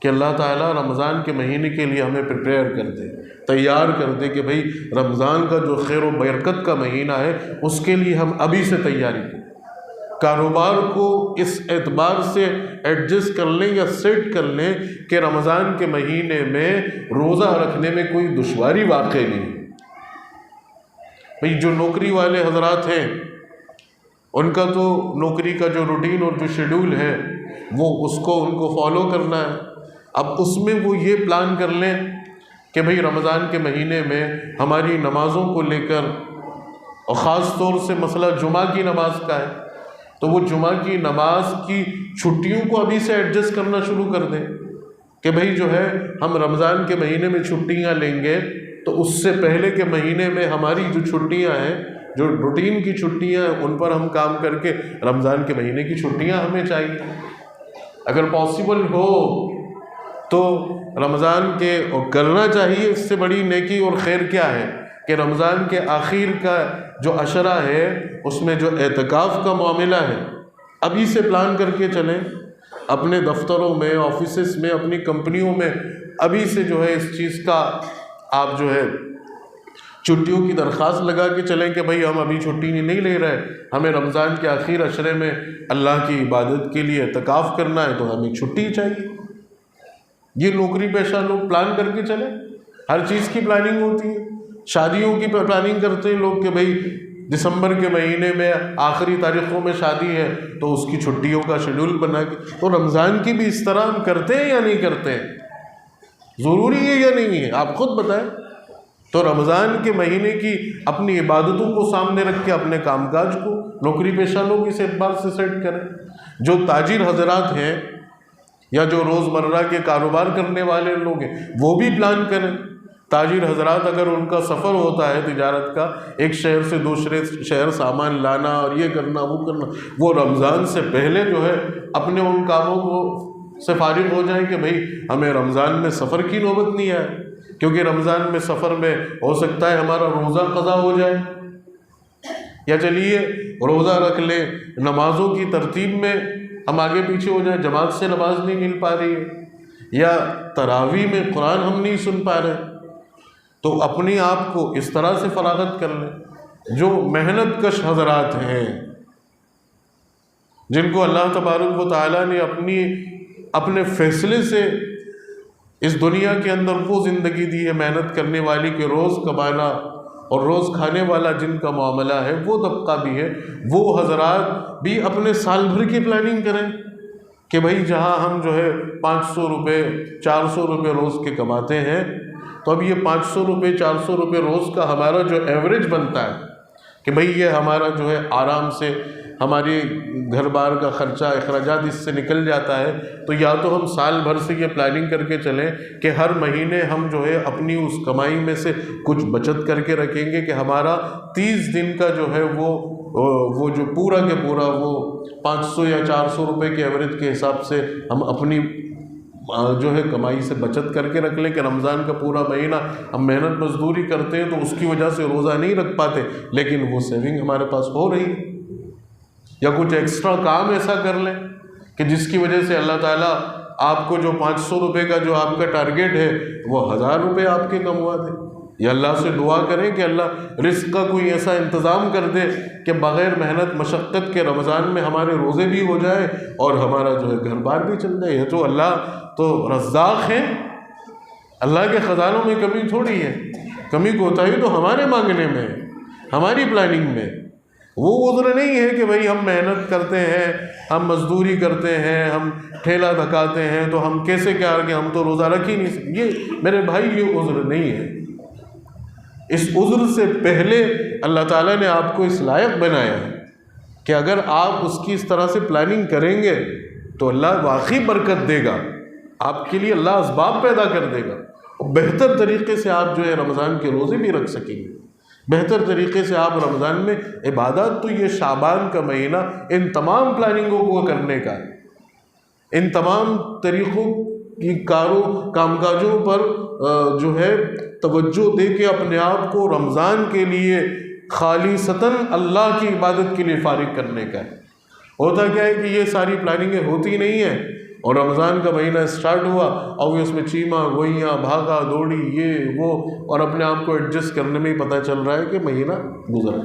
[SPEAKER 1] کہ اللہ تعالیٰ رمضان کے مہینے کے لیے ہمیں پریپیئر کر دے، تیار کر دے کہ بھئی رمضان کا جو خیر و برکت کا مہینہ ہے اس کے لیے ہم ابھی سے تیاری کریں، کاروبار کو اس اعتبار سے ایڈجسٹ کر لیں یا سیٹ کر لیں کہ رمضان کے مہینے میں روزہ رکھنے میں کوئی دشواری واقع نہیں۔ بھئی جو نوکری والے حضرات ہیں ان کا تو نوکری کا جو روٹین اور جو شیڈول ہے وہ اس کو ان کو فالو کرنا ہے۔ اب اس میں وہ یہ پلان کر لیں کہ بھئی رمضان کے مہینے میں ہماری نمازوں کو لے کر، اور خاص طور سے مسئلہ جمعہ کی نماز کا ہے، تو وہ جمعہ کی نماز کی چھٹیوں کو ابھی سے ایڈجسٹ کرنا شروع کر دیں کہ بھئی جو ہے ہم رمضان کے مہینے میں چھٹیاں لیں گے، تو اس سے پہلے کے مہینے میں ہماری جو چھٹیاں ہیں، جو روٹین کی چھٹیاں ہیں، ان پر ہم کام کر کے رمضان کے مہینے کی چھٹیاں ہمیں چاہیے۔ اگر پاسبل ہو تو رمضان کے اور کرنا چاہیے، اس سے بڑی نیکی اور خیر کیا ہے کہ رمضان کے آخر کا جو عشرہ ہے اس میں جو اعتکاف کا معاملہ ہے ابھی سے پلان کر کے چلیں، اپنے دفتروں میں، آفیسز میں، اپنی کمپنیوں میں ابھی سے جو ہے اس چیز کا آپ جو ہے چھٹیوں کی درخواست لگا کے چلیں کہ بھائی ہم ابھی چھٹی نہیں لے رہے، ہمیں رمضان کے آخر عشرے میں اللہ کی عبادت کے لیے اعتکاف کرنا ہے تو ہمیں چھٹی چاہیے۔ یہ نوکری پیشہ لوگ پلان کر کے چلیں، ہر چیز کی پلاننگ ہوتی ہے۔ شادیوں کی پلاننگ کرتے ہیں لوگ کہ بھائی دسمبر کے مہینے میں آخری تاریخوں میں شادی ہے تو اس کی چھٹیوں کا شیڈول بنا کے، تو رمضان کی بھی اس طرح ہم کرتے ہیں یا نہیں کرتے ہیں؟ ضروری ہے یا نہیں ہے؟ آپ خود بتائیں۔ تو رمضان کے مہینے کی اپنی عبادتوں کو سامنے رکھ کے اپنے کام کاج کو نوکری پیشہ لوگ اس اعتبار سے سیٹ کریں۔ جو تاجر حضرات ہیں یا جو روزمرہ کے کاروبار کرنے والے لوگ ہیں وہ بھی پلان کریں۔ تاجر حضرات اگر ان کا سفر ہوتا ہے تجارت کا، ایک شہر سے دوسرے شہر سامان لانا اور یہ کرنا وہ کرنا، وہ رمضان سے پہلے جو ہے اپنے ان کاموں کو سے فارغ ہو جائیں کہ بھائی ہمیں رمضان میں سفر کی نوبت نہیں آئے، کیونکہ رمضان میں سفر میں ہو سکتا ہے ہمارا روزہ قضا ہو جائے، یا چلیے روزہ رکھ لیں، نمازوں کی ترتیب میں ہم آگے پیچھے ہو جائیں، جماعت سے نماز نہیں مل پا رہی ہے، یا تراویح میں قرآن ہم نہیں سن پا رہے، تو اپنی آپ کو اس طرح سے فراغت کر لیں۔ جو محنت کش حضرات ہیں، جن کو اللہ تبارک و تعالیٰ نے اپنے فیصلے سے اس دنیا کے اندر وہ زندگی دی ہے محنت کرنے والی کہ روز کمانا اور روز کھانے والا جن کا معاملہ ہے وہ طبقہ بھی ہے، وہ حضرات بھی اپنے سال بھر کی پلاننگ کریں کہ بھائی جہاں ہم جو ہے 500 روپے 400 روپے روز کے کماتے ہیں، تو اب یہ 500 روپے 400 روپے روز کا ہمارا جو ایوریج بنتا ہے کہ بھئی یہ ہمارا جو ہے آرام سے ہماری گھر بار کا خرچہ اخراجات اس سے نکل جاتا ہے، تو یا تو ہم سال بھر سے یہ پلاننگ کر کے چلیں کہ ہر مہینے ہم جو ہے اپنی اس کمائی میں سے کچھ بچت کر کے رکھیں گے کہ ہمارا 30 دن کا جو ہے وہ جو پورا کے پورا وہ 500 یا 400 روپے کے ایوریج کے حساب سے ہم اپنی جو ہے کمائی سے بچت کر کے رکھ لیں کہ رمضان کا پورا مہینہ ہم محنت مزدوری کرتے ہیں تو اس کی وجہ سے روزہ نہیں رکھ پاتے، لیکن وہ سیونگ ہمارے پاس ہو رہی ہے، یا کچھ ایکسٹرا کام ایسا کر لیں کہ جس کی وجہ سے اللہ تعالیٰ آپ کو جو 500 روپے کا جو آپ کا ٹارگیٹ ہے وہ 1000 روپے آپ کے کموا دے، یا اللہ سے دعا کریں کہ اللہ رزق کا کوئی ایسا انتظام کر دے کہ بغیر محنت مشقت کے رمضان میں ہمارے روزے بھی ہو جائے اور ہمارا جو ہے گھر بار بھی چل جائے۔ یہ تو اللہ تو رزاق ہیں، اللہ کے خزانوں میں کمی تھوڑی ہے، کمی کوتاہی تو ہمارے مانگنے میں، ہماری پلاننگ میں۔ وہ عذر نہیں ہے کہ بھئی ہم محنت کرتے ہیں، ہم مزدوری کرتے ہیں، ہم ٹھیلا دھکاتے ہیں تو ہم کیسے کیا کہ ہم تو روزہ رکھ ہی نہیں سکتے۔ یہ میرے بھائی یہ عذر نہیں ہے۔ اس عذر سے پہلے اللہ تعالیٰ نے آپ کو اس لائق بنایا ہے کہ اگر آپ اس کی اس طرح سے پلاننگ کریں گے تو اللہ واقعی برکت دے گا، آپ کے لیے اللہ اسباب پیدا کر دے گا، اور بہتر طریقے سے آپ جو ہے رمضان کے روزے بھی رکھ سکیں گے، بہتر طریقے سے آپ رمضان میں عبادات، تو یہ شعبان کا مہینہ ان تمام پلاننگوں کو کرنے کا ہے، ان تمام طریقوں کی کام کاجوں پر جو ہے توجہ دے کے اپنے آپ کو رمضان کے لیے خالصتاً اللہ کی عبادت کے لیے فارغ کرنے کا ہے۔ ہوتا کیا ہے کہ یہ ساری پلاننگیں ہوتی نہیں ہیں اور رمضان کا مہینہ اسٹارٹ ہوا اور اس میں چیما گوئیاں بھاگا دوڑی یہ وہ، اور اپنے آپ کو ایڈجسٹ کرنے میں ہی پتہ چل رہا ہے کہ مہینہ گزرا۔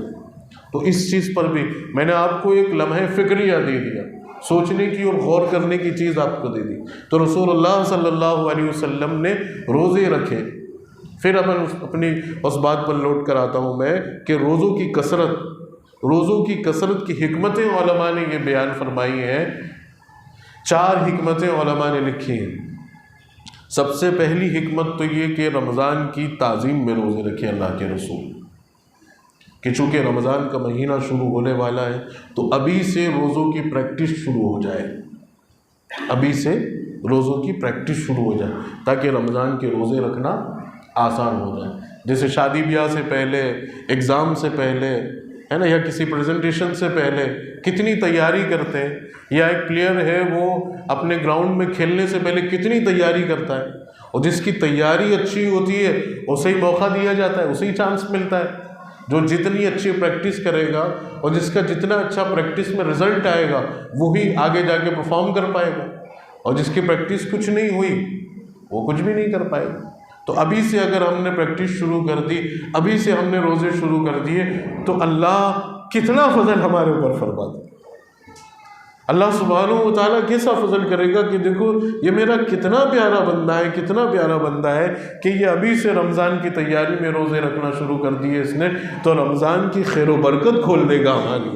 [SPEAKER 1] تو اس چیز پر بھی میں نے آپ کو ایک لمحہ فکریہ دے دیا، سوچنے کی اور غور کرنے کی چیز آپ کو دے دی۔ تو رسول اللہ صلی اللہ علیہ وسلم نے روزے رکھے۔ پھر اپنی اس بات پر لوٹ کر آتا ہوں میں کہ روزوں کی کثرت کی حکمتیں علماء نے یہ بیان فرمائی ہیں۔ 4 حکمتیں علماء نے لکھی ہیں۔ سب سے پہلی حکمت تو یہ کہ رمضان کی تعظیم میں روزے رکھے اللہ کے رسول، کہ چونکہ رمضان کا مہینہ شروع ہونے والا ہے تو ابھی سے روزوں کی پریکٹس شروع ہو جائے، ابھی سے روزوں کی پریکٹس شروع ہو جائے تاکہ رمضان کے روزے رکھنا آسان ہو جائے۔ جیسے شادی بیاہ سے پہلے، ایگزام سے پہلے ہے نا، یا کسی پریزنٹیشن سے پہلے کتنی تیاری کرتے ہیں، یا ایک پلیئر ہے وہ اپنے گراؤنڈ میں کھیلنے سے پہلے کتنی تیاری کرتا ہے، اور جس کی تیاری اچھی ہوتی ہے اسے ہی موقع دیا جاتا ہے، اسے ہی چانس ملتا ہے۔ جو جتنی اچھی پریکٹس کرے گا اور جس کا جتنا اچھا پریکٹس میں رزلٹ آئے گا وہی آگے جا کے پرفارم کر پائے گا، اور جس کی پریکٹس کچھ نہیں ہوئی وہ کچھ بھی نہیں کر پائے گا۔ تو ابھی سے اگر ہم نے پریکٹس شروع کر دی، ابھی سے ہم نے روزے شروع کر دیے، تو اللہ کتنا فضل ہمارے اوپر فرما دے۔ اللہ سبحانہ و تعالیٰ کیسا فضل کرے گا کہ دیکھو یہ میرا کتنا پیارا بندہ ہے، کتنا پیارا بندہ ہے کہ یہ ابھی سے رمضان کی تیاری میں روزے رکھنا شروع کر دیے اس نے، تو رمضان کی خیر و برکت کھول دے گا ہماری۔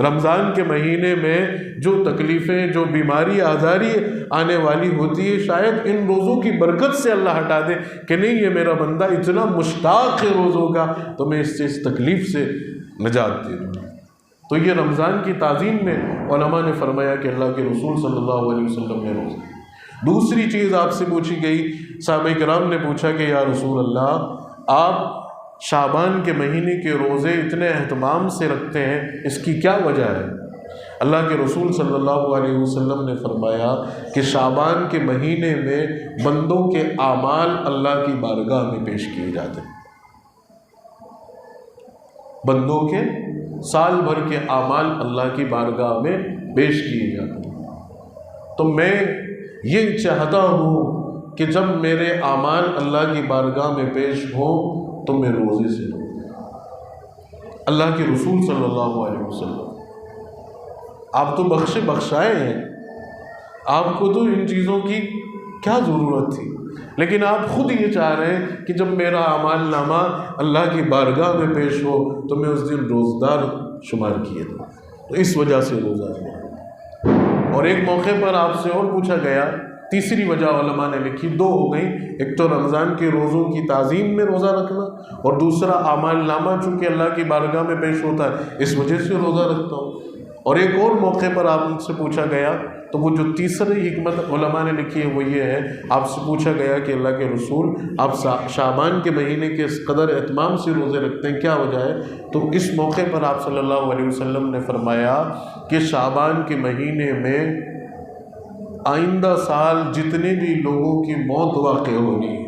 [SPEAKER 1] رمضان کے مہینے میں جو تکلیفیں، جو بیماری آزاری آنے والی ہوتی ہے، شاید ان روزوں کی برکت سے اللہ ہٹا دے کہ نہیں یہ میرا بندہ اتنا مشتاق ہے روزوں کا، تو میں اس تکلیف سے نجات دے دوں۔ تو یہ رمضان کی تعظیم میں علماء نے فرمایا کہ اللہ کے رسول صلی اللہ علیہ وسلم نے روزے۔ دوسری چیز آپ سے پوچھی گئی، صحابہ کرام نے پوچھا کہ یا رسول اللہ، آپ شعبان کے مہینے کے روزے اتنے اہتمام سے رکھتے ہیں، اس کی کیا وجہ ہے؟ اللہ کے رسول صلی اللہ علیہ وسلم نے فرمایا کہ شعبان کے مہینے میں بندوں کے اعمال اللہ کی بارگاہ میں پیش کیے جاتے ہیں۔ بندوں کے سال بھر کے اعمال اللہ کی بارگاہ میں پیش کیے جاتے ہیں۔ تو میں یہ چاہتا ہوں کہ جب میرے اعمال اللہ کی بارگاہ میں پیش ہوں تو میں روزے سے لوں۔ اللہ کے رسول صلی اللہ علیہ وسلم، آپ تو بخشائے ہیں، آپ کو تو ان چیزوں کی کیا ضرورت تھی، لیکن آپ خود یہ چاہ رہے ہیں کہ جب میرا اعمال نامہ اللہ کی بارگاہ میں پیش ہو تو میں اس دن روزدار شمار کیے دوں، تو اس وجہ سے روزہ ہے۔ اور ایک موقع پر آپ سے اور پوچھا گیا، تیسری وجہ علماء نے لکھی، دو ہو گئی، ایک تو رمضان کے روزوں کی تعظیم میں روزہ رکھنا، اور دوسرا اعمال نامہ چونکہ اللہ کی بارگاہ میں پیش ہوتا ہے اس وجہ سے روزہ رکھتا ہوں۔ اور ایک اور موقع پر آپ سے پوچھا گیا، تو وہ جو تیسری حکمت علماء نے لکھی ہے وہ یہ ہے، آپ سے پوچھا گیا کہ اللہ کے رسول آپ شعبان کے مہینے کے اس قدر اہتمام سے روزے رکھتے ہیں، کیا وجہ ہے؟ تو اس موقع پر آپ صلی اللہ علیہ وسلم نے فرمایا کہ شعبان کے مہینے میں آئندہ سال جتنے بھی لوگوں کی موت واقع ہونی ہے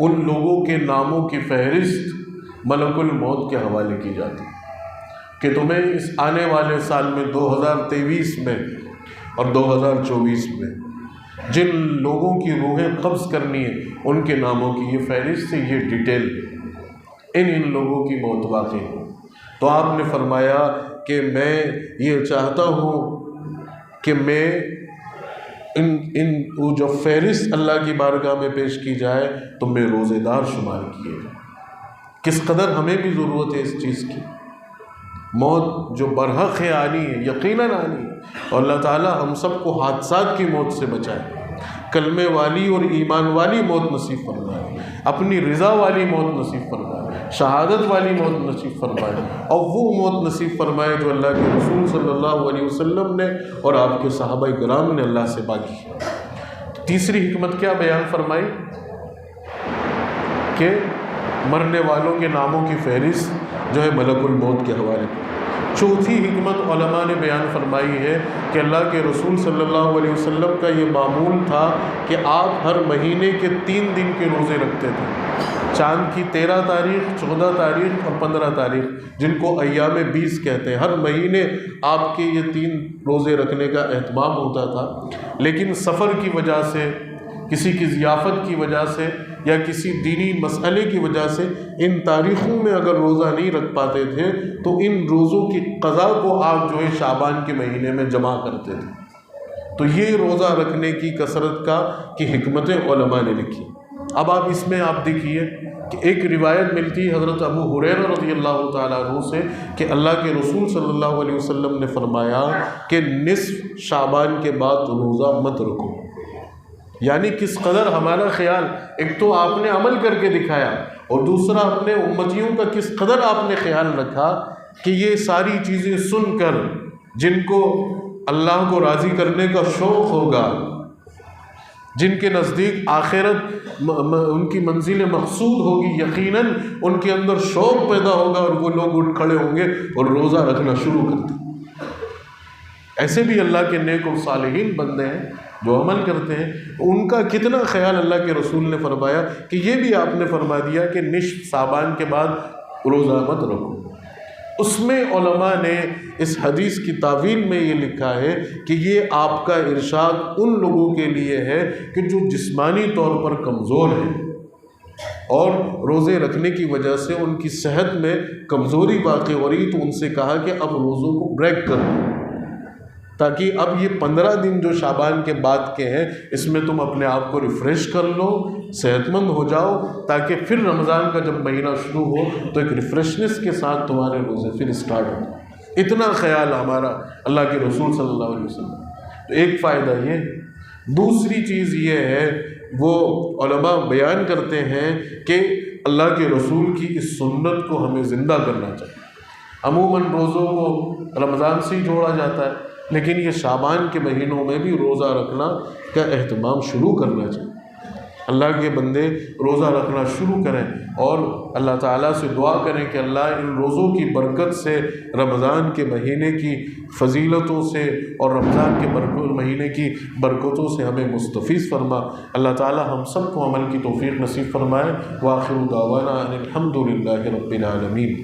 [SPEAKER 1] ان لوگوں کے ناموں کی فہرست ملک الموت کے حوالے کی جاتی ہے کہ تمہیں اس آنے والے سال میں 2023 میں اور 2024 میں جن لوگوں کی روحیں قبض کرنی ہے ان کے ناموں کی یہ فہرست سے یہ ڈیٹیل ان لوگوں کی موت واقع ہے۔ تو آپ نے فرمایا کہ میں یہ چاہتا ہوں کہ میں وہ جو فہرست اللہ کی بارگاہ میں پیش کی جائے تو میں روزے دار شمار کیے جائے۔ کس قدر ہمیں بھی ضرورت ہے اس چیز کی۔ موت جو برحق ہے آنی ہے، یقیناً آنی ہے، اور اللہ تعالیٰ ہم سب کو حادثات کی موت سے بچائے، کلمے والی اور ایمان والی موت نصیب فرمائے، اپنی رضا والی موت نصیب فرمائے، شہادت والی موت نصیب فرمائے، اور وہ موت نصیب فرمائے جو اللہ کے رسول صلی اللہ علیہ وسلم نے اور آپ کے صحابہ کرام نے اللہ سے مانگی۔ تیسری حکمت کیا بیان فرمائی کہ مرنے والوں کے ناموں کی فہرست جو ہے ملک الموت کے حوالے۔ چوتھی حکمت علماء نے بیان فرمائی ہے کہ اللہ کے رسول صلی اللہ علیہ وسلم کا یہ معمول تھا کہ آپ ہر مہینے کے 3 دن کے روزے رکھتے تھے، چاند کی 13 تاریخ، 14 تاریخ اور 15 تاریخ، جن کو ایام 20 کہتے ہیں۔ ہر مہینے آپ کے یہ 3 روزے رکھنے کا اہتمام ہوتا تھا، لیکن سفر کی وجہ سے، کسی کی ضیافت کی وجہ سے یا کسی دینی مسئلے کی وجہ سے ان تاریخوں میں اگر روزہ نہیں رکھ پاتے تھے تو ان روزوں کی قضا کو آپ جو ہے شعبان کے مہینے میں جمع کرتے تھے۔ تو یہ روزہ رکھنے کی کثرت کی حکمتیں علماء نے لکھی۔ اب آپ اس میں آپ دیکھیے کہ ایک روایت ملتی ہے حضرت ابو ہریرہ رضی اللہ تعالیٰ عنہ سے کہ اللہ کے رسول صلی اللہ علیہ وسلم نے فرمایا کہ نصف شعبان کے بعد روزہ مت رکھو۔ یعنی کس قدر ہمارا خیال، ایک تو آپ نے عمل کر کے دکھایا اور دوسرا اپنے امتیوں کا کس قدر آپ نے خیال رکھا کہ یہ ساری چیزیں سن کر جن کو اللہ کو راضی کرنے کا شوق ہوگا، جن کے نزدیک آخرت ان کی منزل مقصود ہوگی، یقیناً ان کے اندر شوق پیدا ہوگا اور وہ لوگ اٹھ کھڑے ہوں گے اور روزہ رکھنا شروع کر دیں۔ ایسے بھی اللہ کے نیک اور صالحین بندے ہیں جو عمل کرتے ہیں، ان کا کتنا خیال اللہ کے رسول نے فرمایا کہ یہ بھی آپ نے فرما دیا کہ نصف شعبان کے بعد روزہ مت رکھو۔ اس میں علماء نے اس حدیث کی تعویل میں یہ لکھا ہے کہ یہ آپ کا ارشاد ان لوگوں کے لیے ہے کہ جو جسمانی طور پر کمزور ہیں اور روزے رکھنے کی وجہ سے ان کی صحت میں کمزوری واقع ہو رہی، تو ان سے کہا کہ اب روزوں کو بریک کر دو، تاکہ اب یہ 15 دن جو شعبان کے بعد کے ہیں اس میں تم اپنے آپ کو ریفریش کر لو، صحت مند ہو جاؤ، تاکہ پھر رمضان کا جب مہینہ شروع ہو تو ایک ریفریشنس کے ساتھ تمہارے روزے پھر اسٹارٹ ہو۔ اتنا خیال ہمارا اللہ کے رسول صلی اللہ علیہ وسلم۔ تو ایک فائدہ یہ، دوسری چیز یہ ہے، وہ علماء بیان کرتے ہیں کہ اللہ کے رسول کی اس سنت کو ہمیں زندہ کرنا چاہیے۔ عموماً روزوں کو رمضان سے ہی جوڑا جاتا ہے، لیکن یہ شعبان کے مہینوں میں بھی روزہ رکھنا کا اہتمام شروع کرنا چاہیے۔ اللہ کے بندے روزہ رکھنا شروع کریں اور اللہ تعالیٰ سے دعا کریں کہ اللہ ان روزوں کی برکت سے، رمضان کے مہینے کی فضیلتوں سے اور رمضان کے مہینے کی برکتوں سے ہمیں مستفیض فرما۔ اللہ تعالیٰ ہم سب کو عمل کی توفیق نصیب فرمائے۔ وآخر دعوانا ان الحمد للہ رب العالمین۔